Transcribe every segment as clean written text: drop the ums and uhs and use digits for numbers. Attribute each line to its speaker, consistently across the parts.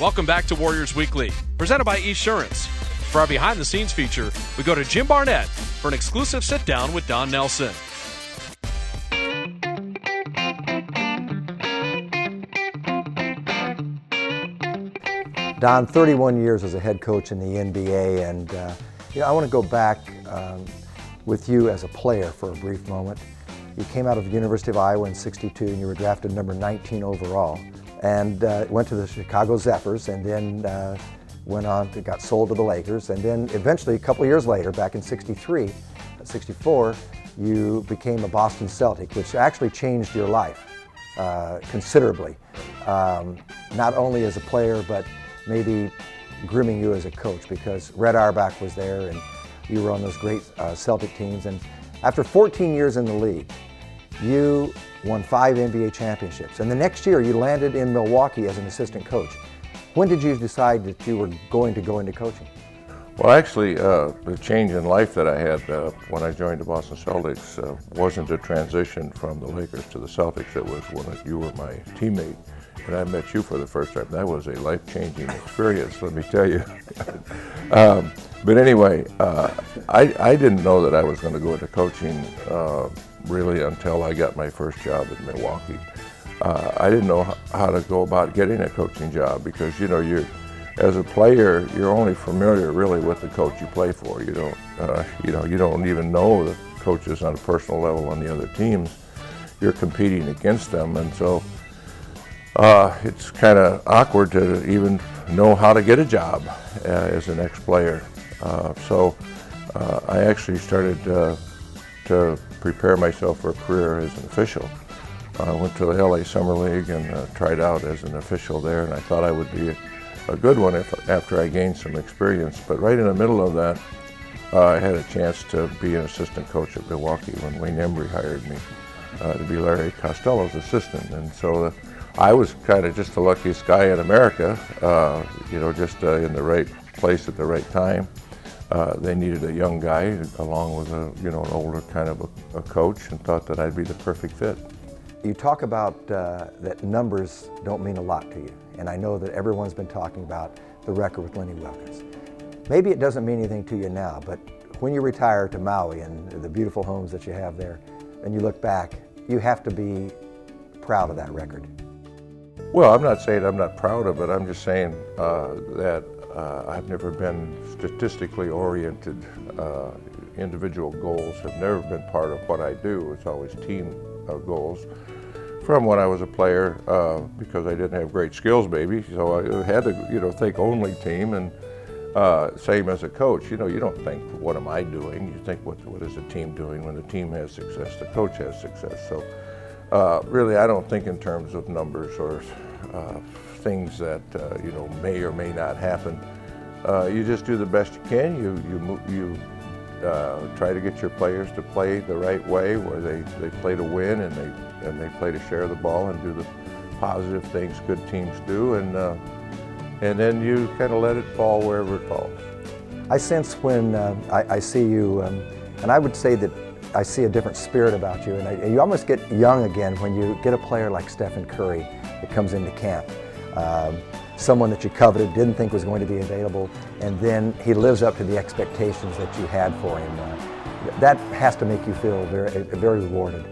Speaker 1: Welcome back to Warriors Weekly, presented by Esurance. For our behind-the-scenes feature, we go to Jim Barnett for an exclusive sit-down with Don Nelson.
Speaker 2: Don, 31 years as a head coach in the NBA, and I want to go back with you as a player for a brief moment. You came out of the University of Iowa in '62, and you were drafted number 19 overall, and went to the Chicago Zephyrs, and then went on to got sold to the Lakers, and then eventually a couple of years later, back in '64, you became a Boston Celtic, which actually changed your life considerably, not only as a player, but maybe grooming you as a coach, because Red Auerbach was there and you were on those great Celtic teams. And after 14 years in the league, you won 5 NBA championships. And the next year you landed in Milwaukee as an assistant coach. When did you decide that you were going to go into coaching?
Speaker 3: Well, actually, the change in life that I had when I joined the Boston Celtics wasn't a transition from the Lakers to the Celtics. It was when you were my teammate and I met you for the first time. That was a life-changing experience, let me tell you. But anyway, I didn't know that I was going to go into coaching really until I got my first job in Milwaukee. I didn't know how to go about getting a coaching job because, as a player, you're only familiar really with the coach you play for. You don't even know the coaches on a personal level on the other teams. You're competing against them, and so it's kind of awkward to even know how to get a job as an ex-player. So I actually started to prepare myself for a career as an official. I went to the LA Summer League and tried out as an official there, and I thought I would be a good one after I gained some experience. But right in the middle of that, I had a chance to be an assistant coach at Milwaukee when Wayne Embry hired me to be Larry Costello's assistant. And so I was kind of just the luckiest guy in America, just in the right place at the right time. They needed a young guy along with an older kind of a coach, and thought that I'd be the perfect fit.
Speaker 2: You talk about that numbers don't mean a lot to you, and I know that everyone's been talking about the record with Lenny Wilkens. Maybe it doesn't mean anything to you now, but when you retire to Maui and the beautiful homes that you have there, and you look back, you have to be proud of that record.
Speaker 3: Well, I'm not saying I'm not proud of it. I'm just saying that I've never been statistically oriented. Individual goals have never been part of what I do. It's always team goals. From when I was a player, because I didn't have great skills, maybe, so I had to, think only team. And same as a coach, you don't think, what am I doing? You think, what is the team doing? When the team has success, the coach has success. So really, I don't think in terms of numbers or things that may or may not happen. You just do the best you can. You try to get your players to play the right way, where they play to win and they play to share the ball and do the positive things good teams do, and then you kind of let it fall wherever it falls.
Speaker 2: I sense when I see you, and I would say that I see a different spirit about you, and you almost get young again when you get a player like Stephen Curry that comes into camp. Someone that you coveted, didn't think was going to be available, and then he lives up to the expectations that you had for him. That has to make you feel very rewarded.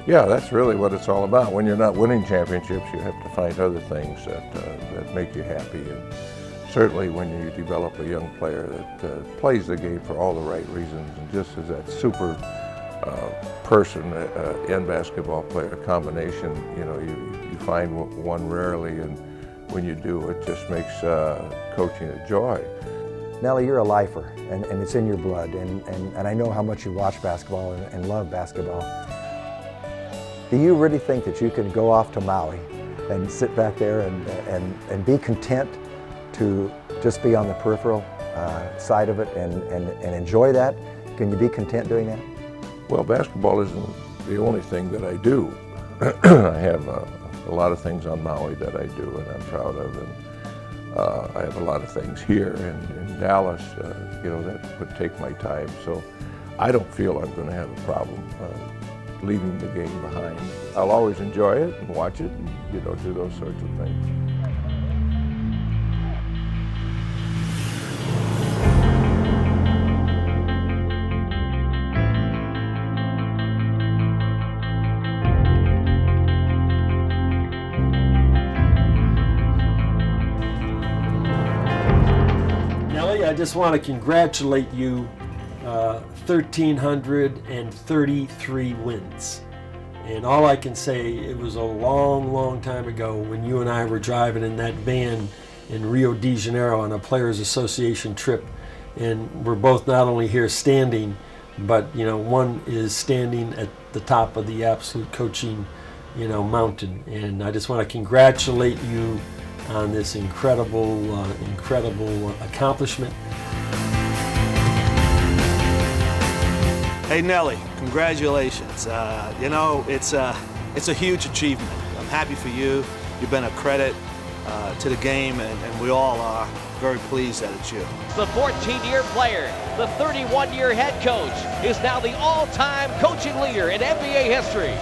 Speaker 3: Yeah, that's really what it's all about. When you're not winning championships, you have to find other things that make you happy. And certainly when you develop a young player that plays the game for all the right reasons and just is that super person and basketball player combination, you find one rarely, and when you do, it just makes coaching a joy.
Speaker 2: Nellie, you're a lifer, and it's in your blood, and I know how much you watch basketball and love basketball. Do you really think that you can go off to Maui and sit back there and be content to just be on the peripheral side of it and enjoy that? Can you be content doing that?
Speaker 3: Well, basketball isn't the only thing that I do. I have a lot of things on Maui that I do and I'm proud of, and I have a lot of things here in Dallas, that would take my time. So I don't feel I'm going to have a problem leaving the game behind. I'll always enjoy it and watch it and, do those sorts of things.
Speaker 4: just want to congratulate you. 1,333 wins. And all I can say, it was a long, long time ago when you and I were driving in that van in Rio de Janeiro on a Players Association trip. And we're both not only here standing, but one is standing at the top of the absolute coaching, mountain. And I just want to congratulate you on this incredible accomplishment.
Speaker 5: Hey Nelly, congratulations. It's a huge achievement. I'm happy for you. You've been a credit to the game, and we all are very pleased that it's you.
Speaker 6: The 14-year player, the 31-year head coach, is now the all-time coaching leader in NBA history.